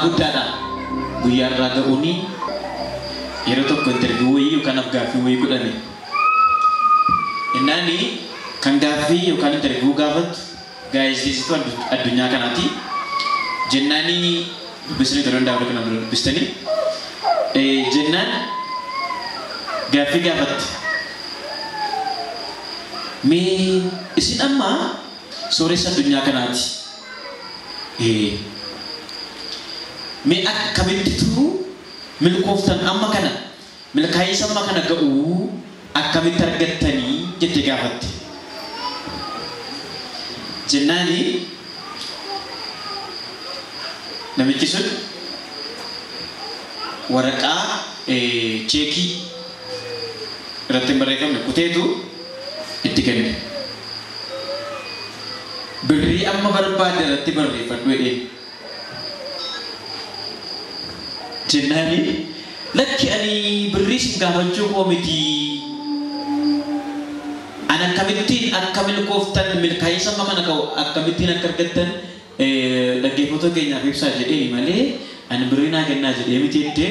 guddaadha guyyaan irraa ga'uuni yeroo tokko interview wayii yookaan gaaffii wayii godhame innaani kan gaaffii yookaan interview gaafatu gaazexeessituu addunyaa kanaati jennaani dubbisanii tolan daawwatu kana dubbistanii jennaan gaaffii gaafatti mee isin amma sooressa addunyaa kanaati mee akkamittitu milkooftan amma kana milkaa'insa amma kana ga'uu akkamitti argattanii jette gaafatte jennaani namichi sun waraqaa cheekii irratti barreeffamne kuteetu itti kenne birrii amma barbaade irratti barreeffadhu jedhee jennaani lakki ani birrii sin gaafachuu koo miti ana akkamittiin akka milkooftan milkaa'insa amma kana ga'u akkamittiin akka argattan dhaggeeffattoota keenyaaf ibsaa jedhee malee ani birrii naa kennaa jedhee miti jettee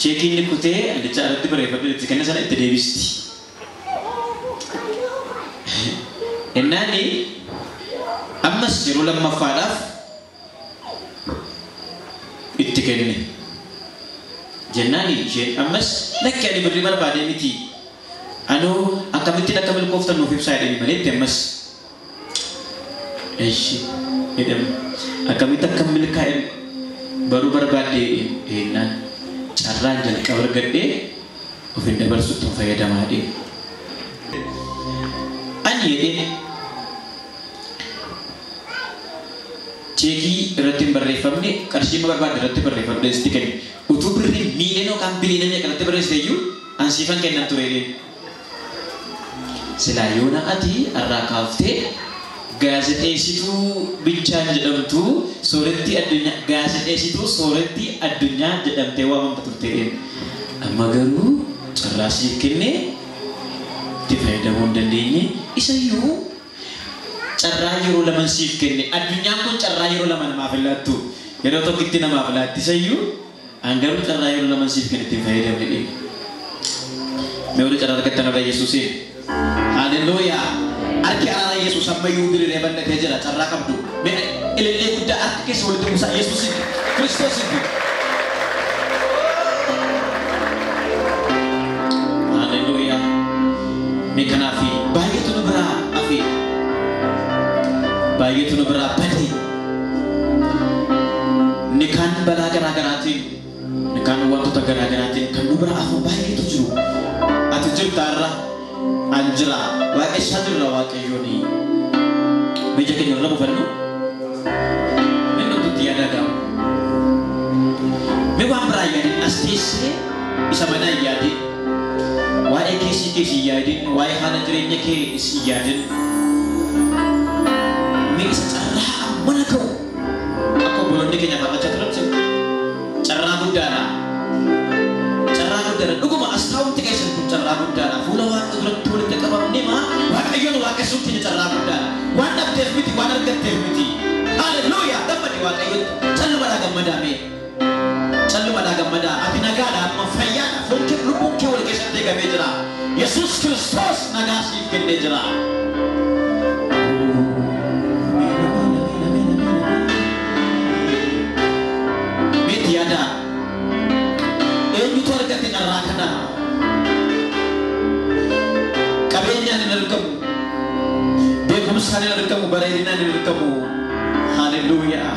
cheekii inni kutee andicha irratti barreeffadhu itti kenne sana itti deebisti ennaani ammas yeroo lammaffaadhaaf itti kenne jennaani isheen ammas lakki ani birrii barbaade miti anoo akkamittiin akka milkooftan nuuf ibsaa jedhanii malee itti ammas eeshi jedhame akkamitti akka milkaa'e baruu barbaadde ennaan carraan jalqaba argadhee of hin dabarsutti fayyadamaadhe ani jedhee cheekii irratti hin barreeffamne qarshii ma barbaadde irratti barreeffamne itti kenne utuu birrii miiliyoona yookaan biliyoona meeqa irratti barreessite iyyuu ansiifan kennan ture silaa yoona ati irraa kaaftee gaazexeessituu Binchaan jedhamtu sooretti addunyaa gaazexeessituu sooretti addunyaa jedhamtee waamamta turte amma garuu carraa siif kenne itti fayyadamuu hin dandeenye isayyuu carraa yeroo lama siif kenne addunyaan kun carraa yeroo lama namaaf laattu yeroo tokkitti namaaf laatti isayyuu angaruu carraa yeroo lama siif kenne itti fayyadamne mee wali carraa argattan irra Yesuusiin haleluuyaa arki ala Yesus amma yudire ne banda tejela carraa qabdu me elele gudda arki keessa walitti musa Yesus Kristos haleluuyaa me kanafi baay'eetu nu bira afi baay'eetu nu bira badi ni kan balaa garaa garaatiin ni kan wantoota garaa garaatiin kan nu bira afu baay'eetu jiru ati jirtaarra anjira wae sadra waaqayyooni meja keenya irra buufannu meentu tutti yaadaga me waan biraa yaadin asteessee isa mana yaadin waa'ee keessi yaadin waa'ee haala jireenya kee isi yaadin me isa carraa ammana ka'u akka obboloonni keenya faarfachaa turan carraa guddaadha dhuguma astaawutti keessan kun carraa guddaadha fuula waaqa duratti walitti qabamne maa waaqayyoon waaqessuutti ni carraa guddaadha waan dhabdeef miti waan argatteef miti haleluuyaa gammadi waaqayyoon callumadhaa gammadaame callumadhaa gammadaa ati nagaadha amma fayyaadha fonkee lubbuun kee wal keessatti eegamee jira Yesuus Kiristoos nagaa siif kennee jira miti yaada eenyutu argate carraa kana qabeenyaan hin argamu beekumsaan hin argamu bareedinaan hin argamu haleluuyaa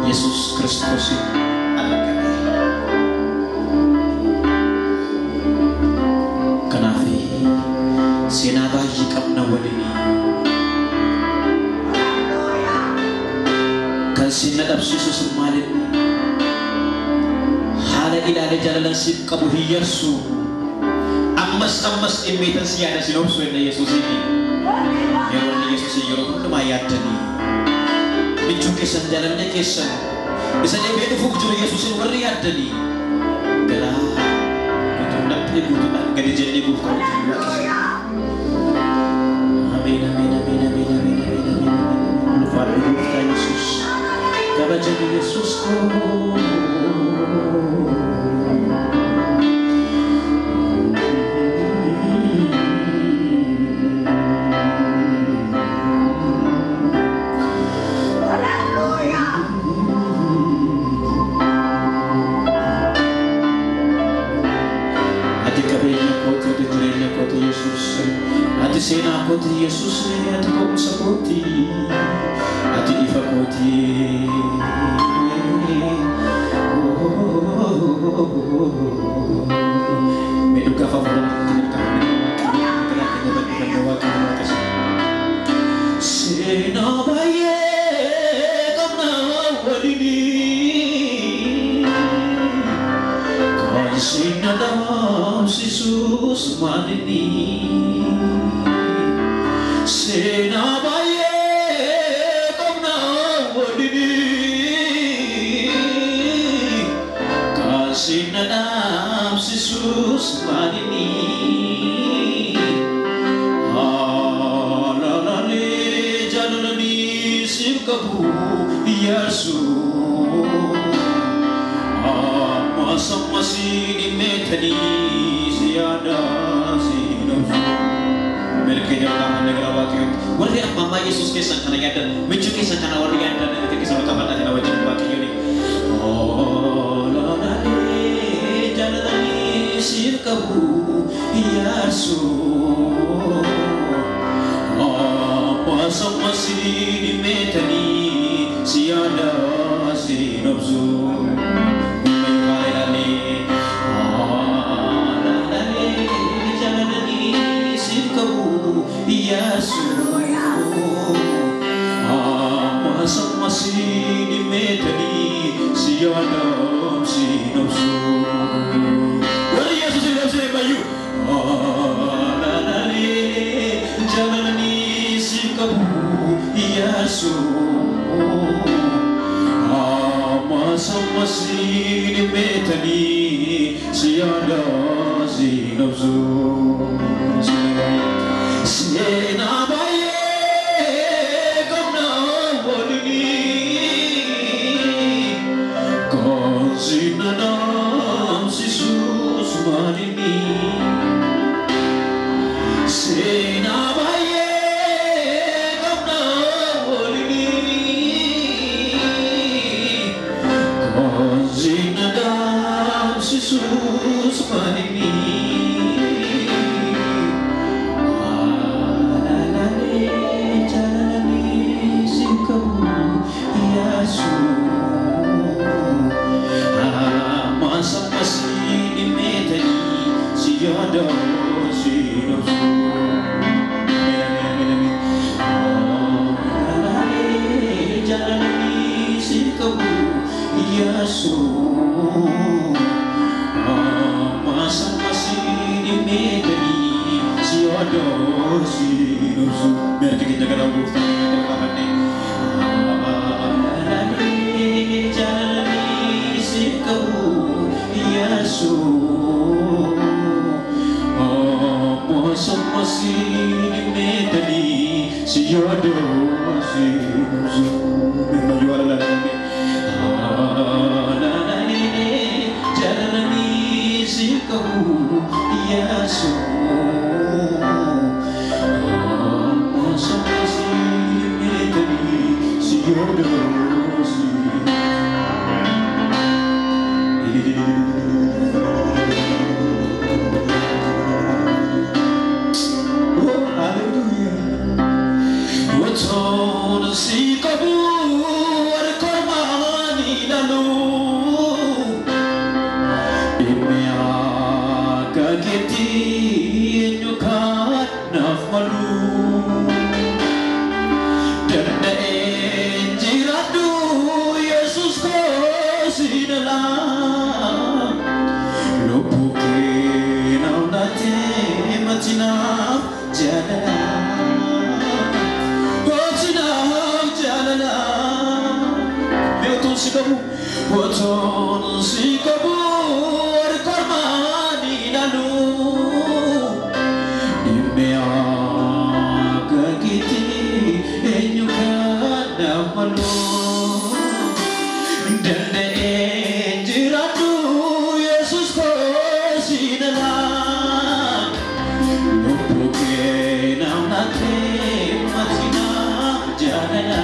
Yesuus Kiristoos argate kanaaf seenaa baay'ee qabna waliin kan sinna dhabsiisus maalinni haala ilaale jalalan siif qabu hiyyarsu ammas dhimmeetan si yaada sin obsu enne Yesuusiin yeroo inni Yesuusiin yeroo hundumaa yaaddanii michuun keessan jaalallee keessan isa deebi'ee dhufuuf jiru Yesuusiin warri yaaddanii garaa guutummaatti guutummaan gadi jennee guutuu ameen ameen ameen ameen ameen ameen ulfaadhu gooftaa Yesuus jadi Yesusku. Ati sena koti Yesus ne ati kau sakoti ati ifa koti meduka favorit kita sena baye kamna wadini kau sena dalam Yesus madini sena baye kamna wadini kasih nadam Yesus madini halalane jalalani sirkabu Yesus masa masih di metani siada sinofu melkenya tangan negara wakil wali mama Yesus kisah karena ada mencuci kisah karena wali anda dan ketika sama kapan ada wajib wakil ini oh lalani jalalani sirkabu Yesus masa masih di metani siada sinofu masa masih di medani siadam sinopsu wali Yesus hidup saya bayu jalani sikabu Yesus masa masih di medani siadam sinopsu sena baye kamna wadini kasih nadam Yesus madini sena baye kamna wadini kasih nadam Yesus madini masa masih di metani siada sinopsu jalani sikabu Yesus masa masih di metani siada sinopsu biar kita jaga lagu Yesus masa masih di medani siada Yesus memang juara lagi jalani sikabu Yesus masa masih di medani siada si kabur kormani lalu imya kageti nyukat nafmalu dan enjiradu Yesus ko sinalang lupukin au nate matina jana sikabu waton sikabu kormani lalu imea kagiti enyuka namalu Danda'een jiraadhu Yesuus koo siinala lubbuu kee namnaatee matina jaalala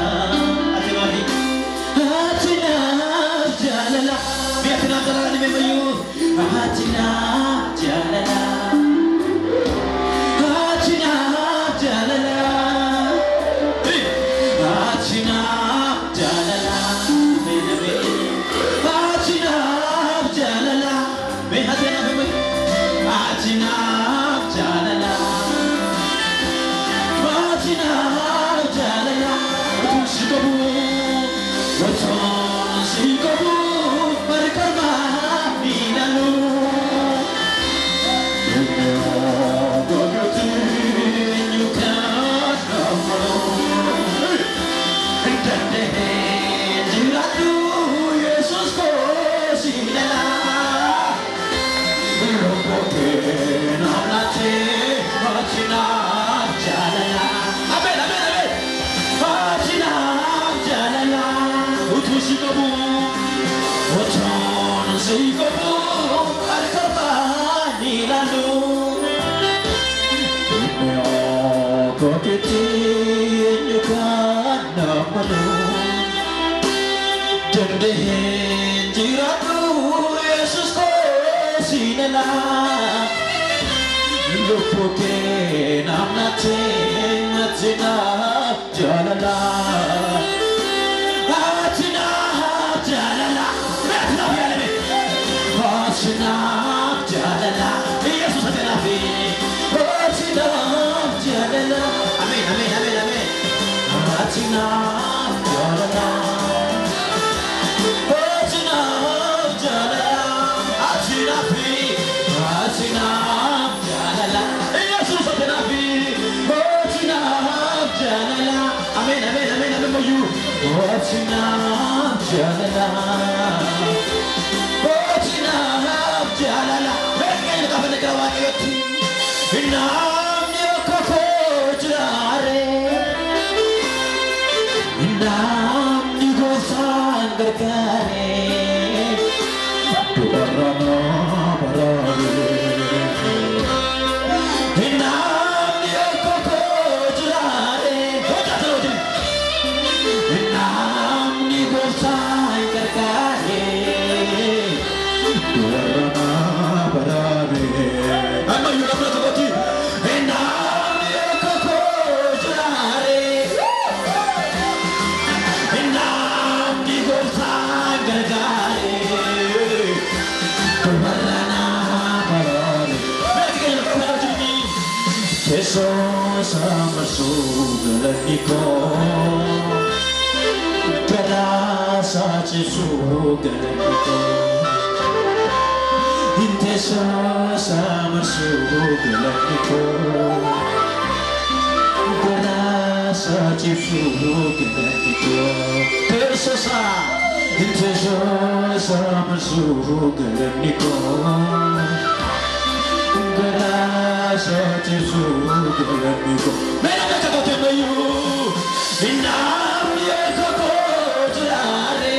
ati naaf jaalala biyyatti naaf jaalala ni beekayyuu ati naaf jaalala ati naaf jaalala ati naaf jaalala Danda'een jiraadhu Yesuus koo siinala lubbuu kee namnaatee matina jaalala ati naaf jaalala ati naaf jaalala Yesuus ati naaf jaalala amen amen amen amen ati naaf jaalala Amen, amen, amen, amen, for you. What's enough, Jalala? What's enough, Jalala? Make it up in the Gawati. Enough, your cocoa, Jare. Enough, you go sang the care. To the Rama, enough, your cocoa, Jare. Sama sudah nikah, terasa sudah nikah. Intesa sama sudah nikah, terasa sudah nikah. Terasa intesa sama sudah nikah. Such a fool, let me go. Man, I'm not going to tell you. Enough, you're going to die.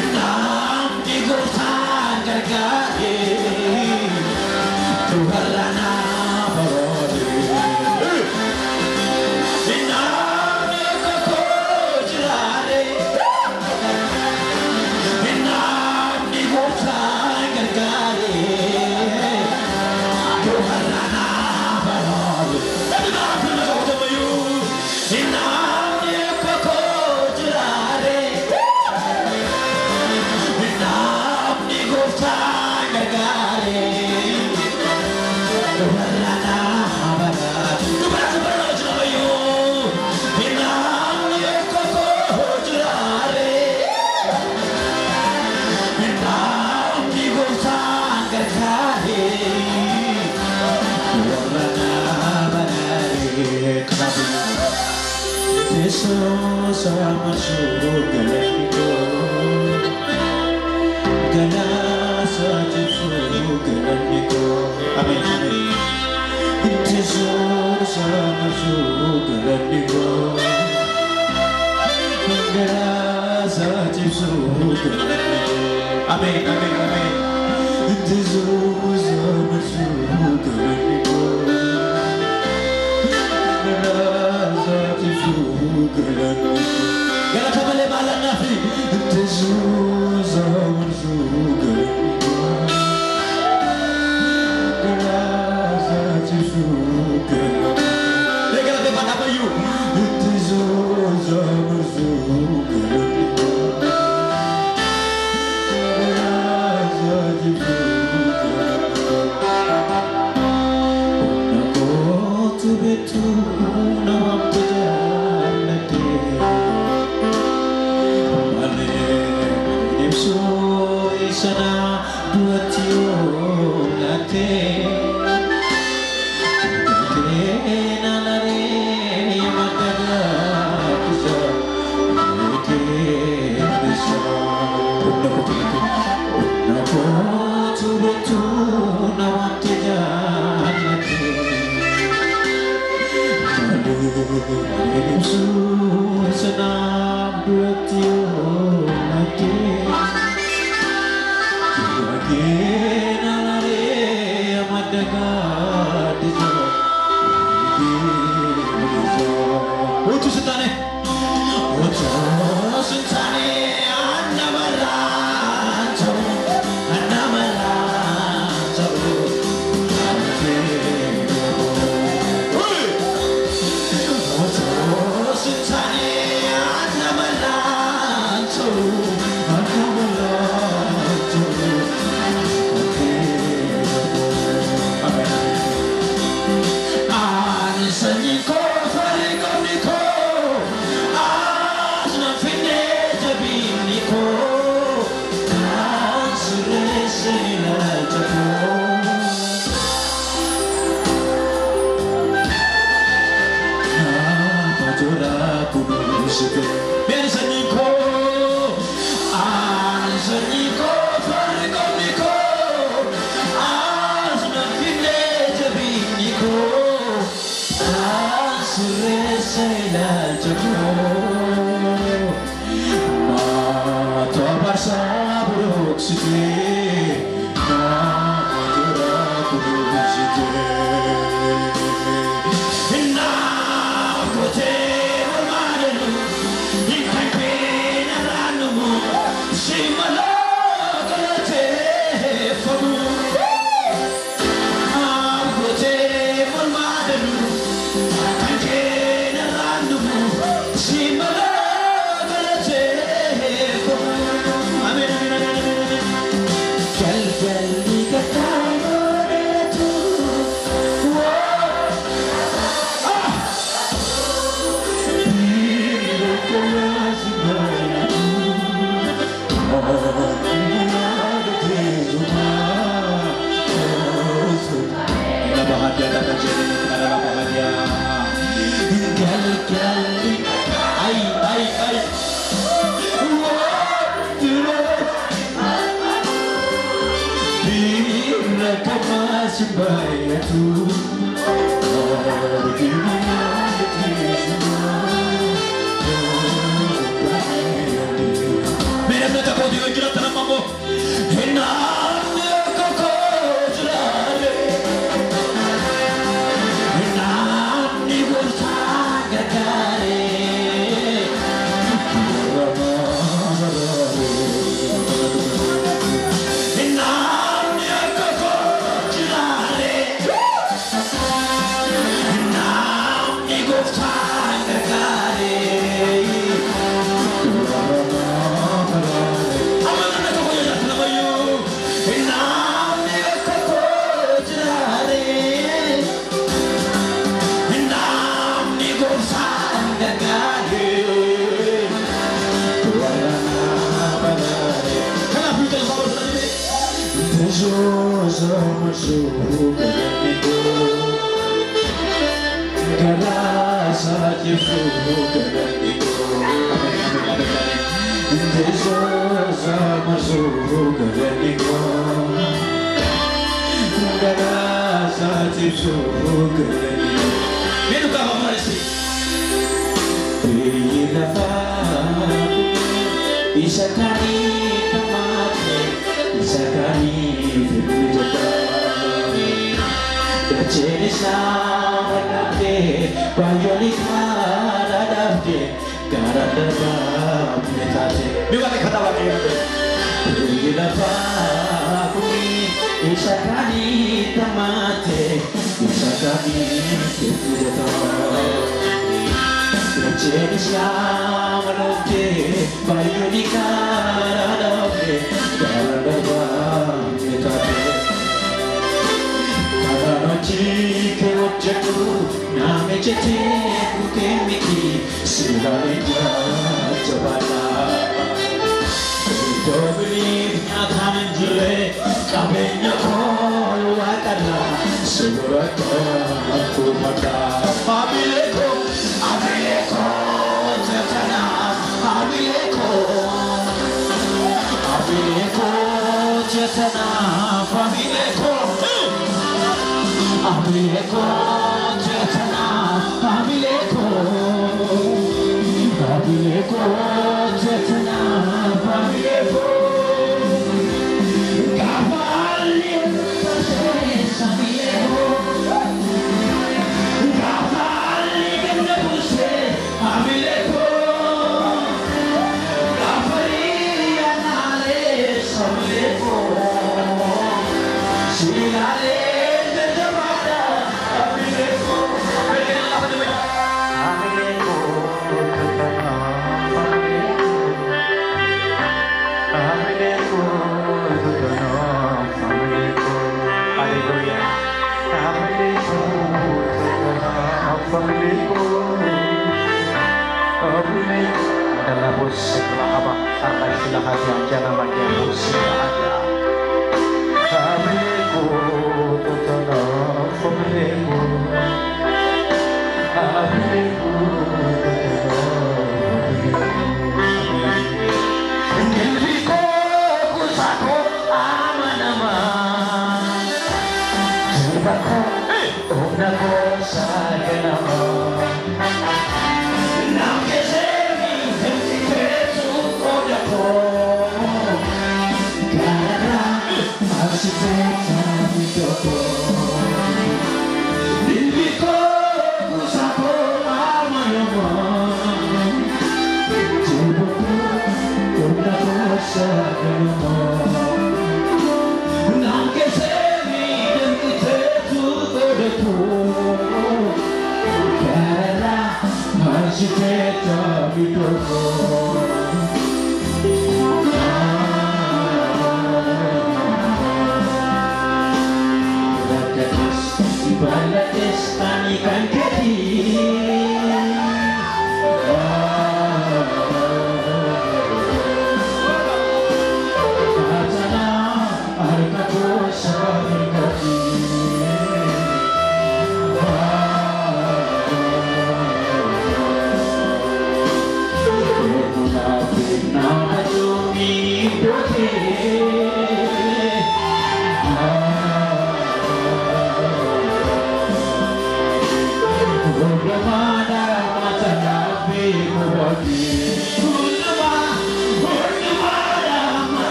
Enough, you go find a guy. To Halana, enough, you're going to die. Enough, you go find a guy. Jesus sama surga itu gana saja surga itu amin amin Jesus sama surga itu gana Amin, amin, amin. Galata malee maalan naafi galata mana bayu sana dua tiung late kena lare magana bisa bisa nako tu betu nawam tijanate malu sana dua tiung late Utu sentane Isa kani tamate, isa kani firmijata. Dachenis na manate, bayonis maradate, karadaba metate. Juga ni kata wakil. Bila pakuni, isa kani tamate, isa kani firmijata. Dachenis na manate, bayonis maradate, karadaba metate. Che oggetto name cete che mi chi si la leggia giovanna dovri na thamen jile kabenya khol wa kana surata kumata abileko cetana abileko cetana abileko Abileko cetana, abileko cetana, abileko. Cavalli pases abileko, cavalli che ne busse abileko, cavalli anale abileko, silale. adalah bos setelah abah sampai istilah haji aja bagian musim aja kamiku tetap pemilikku kamiku diriku kusaku aman-aman sebabku undaku sayang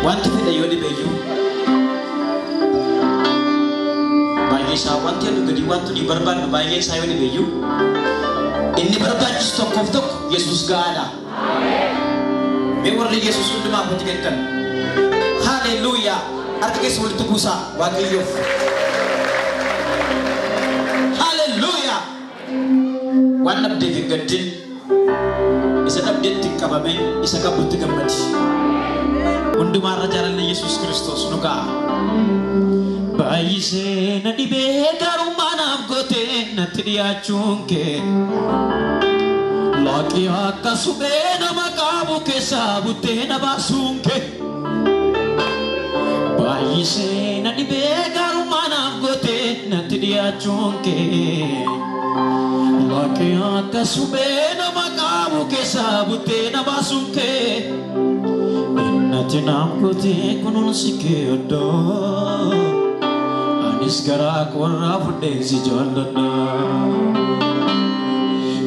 Wanti fedha yoo dhibe iyyuu wanti anu gadi wantu di barbaadu baay'ee isaa yoo dhibeeyyuu inni barbaachisu tokkoof tokko Yesuus gaadha. Mee warri Yesuus hundumaa abbootii kennan haleluuyaa harka keessa walitti buusaa waaqayyoof haleluuyaa waan dhabdeef hin gaddin isa dhabdeetti hin qabame isa qabutti gammadi hundumaarra jaalalli Yesuus Kiristoos nu ga'a. Baay'isee na dhibee garummaa naaf gootee natti dhiyaachuun kee laaqii akka suphee nama qabu keessaa buttee na baasuun kee baay'isee na dhibee garummaa naaf gootee natti dhiyaachuun kee laaqii akka suphee nama qabu keessaa buttee na baasuun kee innati naaf gootee kunuunsi kee oddoo anis garaa warraa fudheensi jaalladha.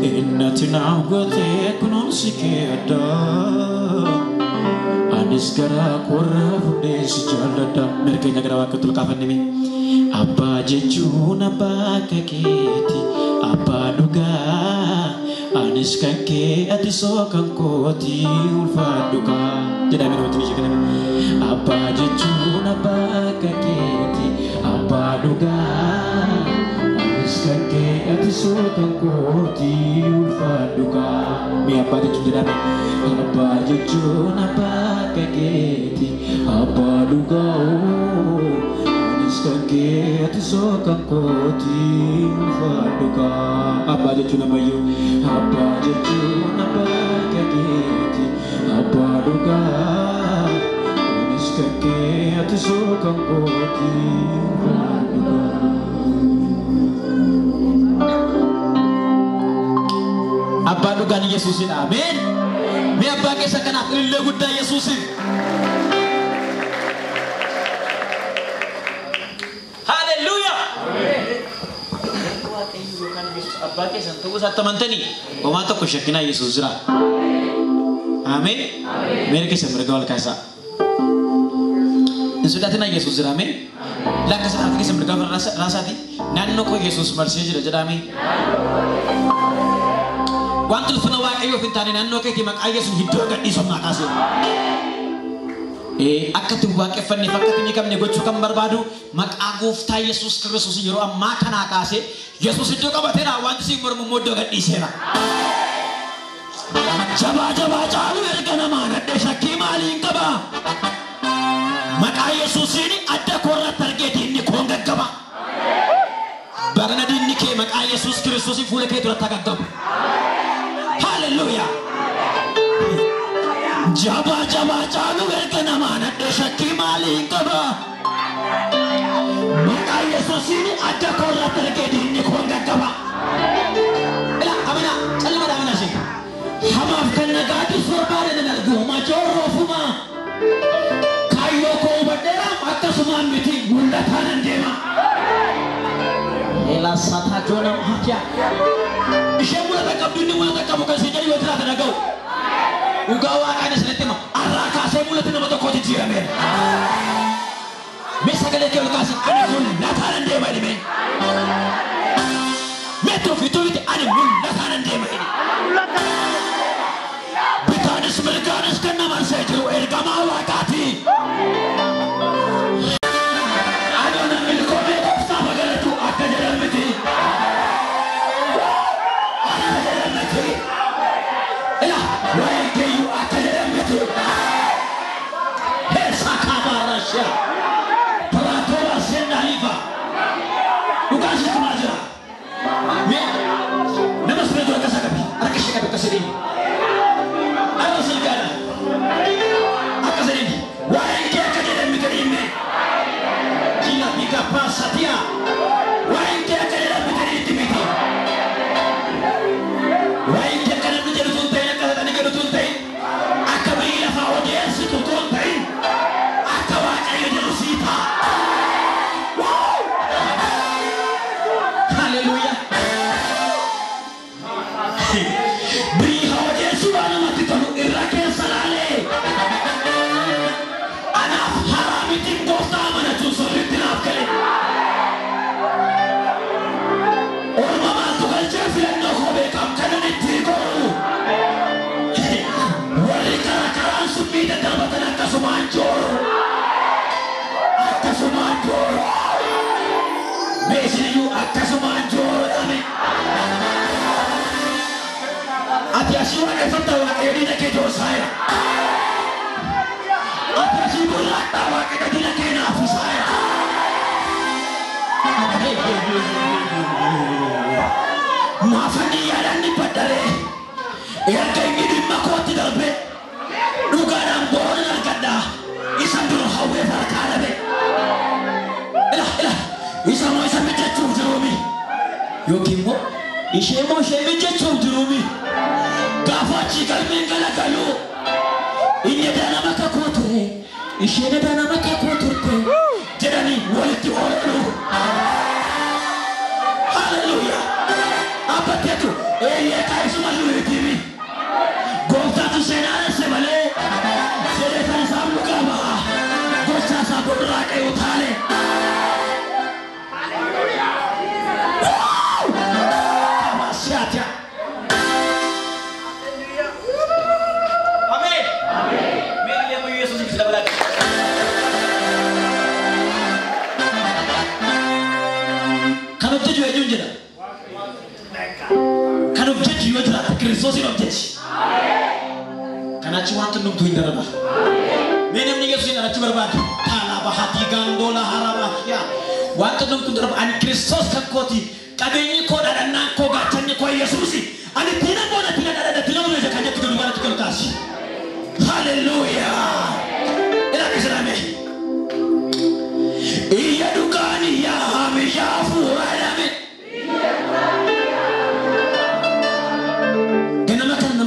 Innati naaf gootee kunuunsi kee addaa anis garaa warraa fudheensi jaalladha. Mirkeenya gara waaqatti ol kaafannee abbaa jechuun abbaa keeti abbaa dhugaa anis kan kee ati soo kan kooti ulfaadhu kaa jedhamee namatti ni jeeqame. Abbaa jechuun abbaa keeti abbaa dhugaa anis kan kee ati soo kan kooti ulfaadhu kaa. Mee abbaa jechuun jedhame abbaa jechuun abbaa keeti abbaa dhugaa anis kan kee ati soo kan kooti ulfaadhu kaa. Abbaa jechuun ammayyuu abbaa jechuun abbaa keeti abbaa dhugaa anis kan kee ati soo kan kooti ulfaadhu kaa. Abbaa dhugaan Yesuusin ameen. Mee abbaa keessa kanaaf illee guddaa Yesuusin. Haleluuyaa. Abbaa keessan ta'uu isaatti amantanii homaa tokko shakkinaa Yesuus jira. Ameen. Mee keessa mirga wal kaasaa. Hin sodaatinaa Yesuus jira. Ameen. Lakka sana keessa mirga wal raasaati. Naannoo koo Yesuus marsee jira jedhame. Wanti ulfina waaqayyoof hin taane naannoo keetii maqaa Yesuus iddoo gadhiisuu maqaasee. Akkatti waaqeffanneef akkatti ni qabne gochuu kan barbaadu maqaa gooftaa Yesuus Kiristoos yeroo ammaa kanaa kaasee Yesuus iddoo qabateera wanti siin mormu immoo iddoo gadhiiseera. Jabaa jabaa caalu erga namaa nadhee shakkii maaliin qaba? Maqaa Yesuusiin adda koorratti argee diinni koon gaggaba. Barana diinni kee maqaa Yesuus Kiristoosiin fuula kee duratti gaggabu. Hallelujah. Jaba jaba caalu erga namaa nadhee shakkii maaliin qaba? Maqaa Yesuusiin adda koorratti argee diinni koon gaggaba. Ila amana calma daamana shee. Hamaaf kan nagaatu sorbaare nan argu majoorroofuma. Kayyoo koo hubadheera akkasumaan miti mul'ataan nan deema. Ela sataa joona maatiya. Ishee mul'ata qabdu inni mul'ata qabu kan siin jedhu yoo jiraate dhaga'u. Dhugaa waaqaan isinitti hima arraa kaasee mul'ata nama tokkooti jijjiirameera. Mee sagalee kee ol kaasi ani mul'ataan nan deema jedhame. Mee tofituuti ani mul'ataan nan deema jedhe. Bitaanis mirgaanis kan nama arsee jiru ergamaa waaqaati. Adoona milkoomee gooftaa magaalatu akka jedhamti. Akka jedhamti. Ila waa'ee keeyyuu akka jedhamti. Heessa kabaarashaa. Paraatoora seenaaliifa. Dhugaan sitti maal jira? Mee nama siree dura kasa qabi. Harka ishee qabi akka sidii. Pasatia, why can't I get up with the meeting? Why can't I get to do things? I can't get to do things. I can't be a audience to do things. I can't do Sita. Hallelujah. Be akkasumaan jiru. Akkasumaan jiru. Meeshaan akkasumaan jiru. Ati asii waan eeffata waaqayyo diina kee joosaaira. Ati asii burraadhaa waaqayyo diina kee naafisaira. Maafani yaadaan baddaree erga inni dhimma kootti darbe dhugaadhaan boona argadhaa isan dura hawwee farkaa dhabe. Isa moo isa mijachuuf jiruumi yookiin immoo ishee moo ishee mijachuuf jiruumi. Gaafa achi galmeen galagaluu inni danama kakuu ture isheen danama kakuu turte jedhanii walitti oolu. Hallelujah. Abbateetu eeyyee kaayisuma luliitiimi gooftaatu seenaa ese malee seetan isaa lugaa ba'a gochaa isaa godhuraa qe'u taale. Amasiyaatiya. Amen. Meri lemu Yesus kita belajar. Kalau tujuh aja jeda. Kan objektif juga jelas, Kristus ini objektif. Karena cuma tunduk tuh indra bah. Minum nih Yesus ini ada cuma berbagi. Tanah bahati gandola harabah ya. Waktu tunduk tuh indra ani Kristus kan koti. Kadenya kau ada nangko gacanya kau Yesus sih. Ani tidak boleh tidak ada tidak boleh jaga kita dulu kita kasih. Haleluya. Ila keserame. Iya dukani ya hami ya furadame.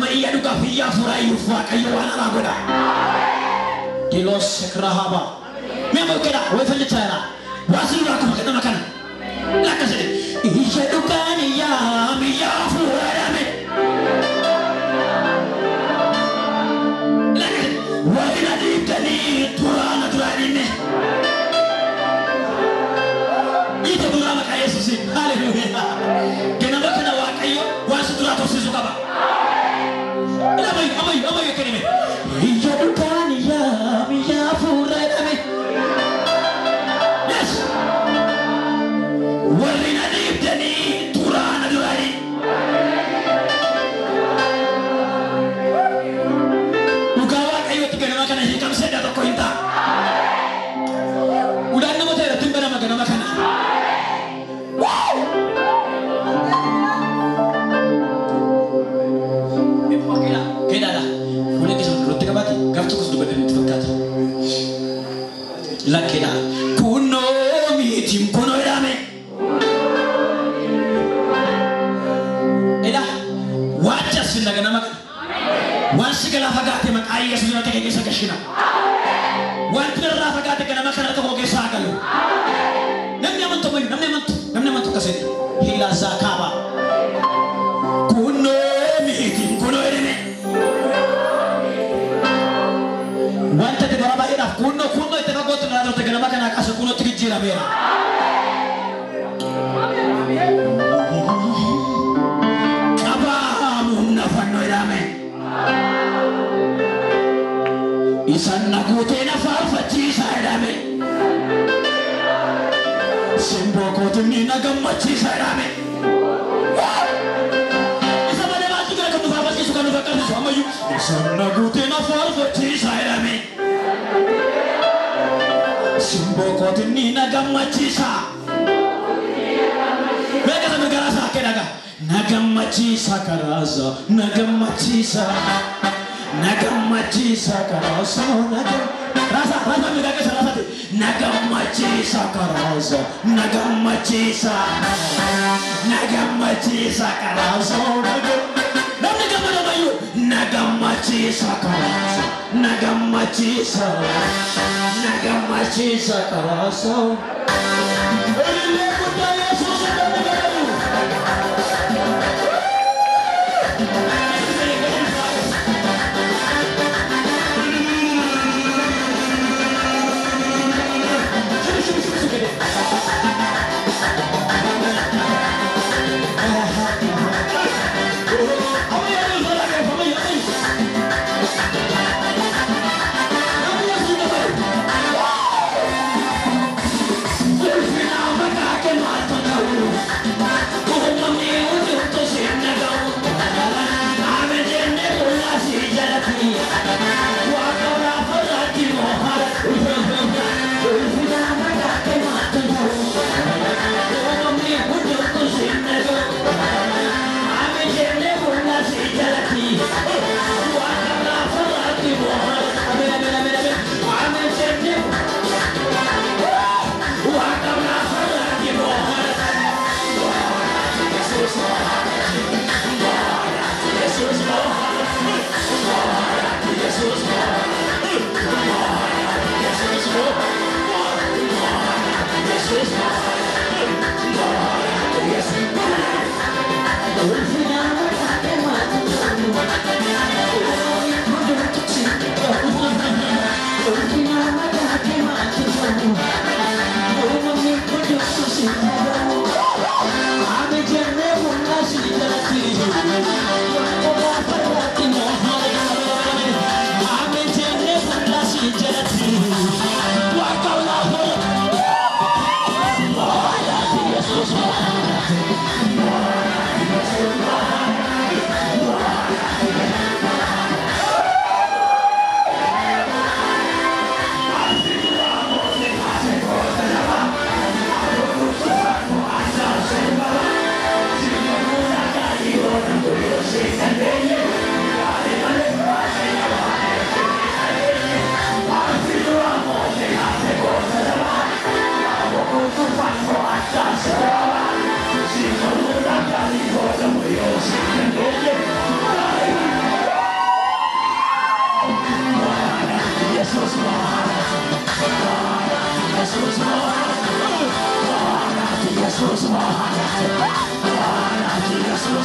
Iya duka via furai ufa kayo wana ragoda. Dilos sekrahaba. Memang kena, wafanya cara. Wasil aku makan. Lakas ini. Iya duka ni ya miya furai ame. Lakas. Wafina di tani turana turani. Itu turana kaya Yesus. Haleluya. Kenapa kena wakayo wasil turato suka ba. Amai kerime. Iya dukan ya miya furai ame. Yes. Walina dibdani turana durani. Ugawa kayo tiga nama kana hikam seda to kointa. Udah nama tera timba nama kana. Wow. Keda dah. Boleh kisah dulu tiga bati. Kau cukup sudah berdiri dekat. Lakena. Kuno mitim kuno rame. Eda. Wajah sudah kena makan. Wansi kena fagate mak ayah sudah tak kisah keshina. Wanti kena fagate kena makan atau kau kisah kalau. Namnya mantu kasih. Hila zakaba. Kuno mitim kuno rame. Wanta di baraba ina kuno ite fagoto na rote kana makana kaso kuno tikijira bera. Kaba munna fanno irame. Isan na kute na farfachi sa irame. Simbo kote ni na gammachi sa irame. Isa mane ma tukara kamu farfachi suka no fakar so amayu. Isan na kute na farfachi sa irame. Simbo kote ni na gammachisa. Beka sa garasa kedaga. Nagammachisa karaza. Nagammachisa karaza. Rasa megaka sa rasa. Nagammachisa karaza. Nagammachisa karaza. Namni gamma mayu. Nagammachisa karaza. Nagammachisa karaza. Ele kuda Yesus adalah. Yesus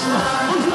I'm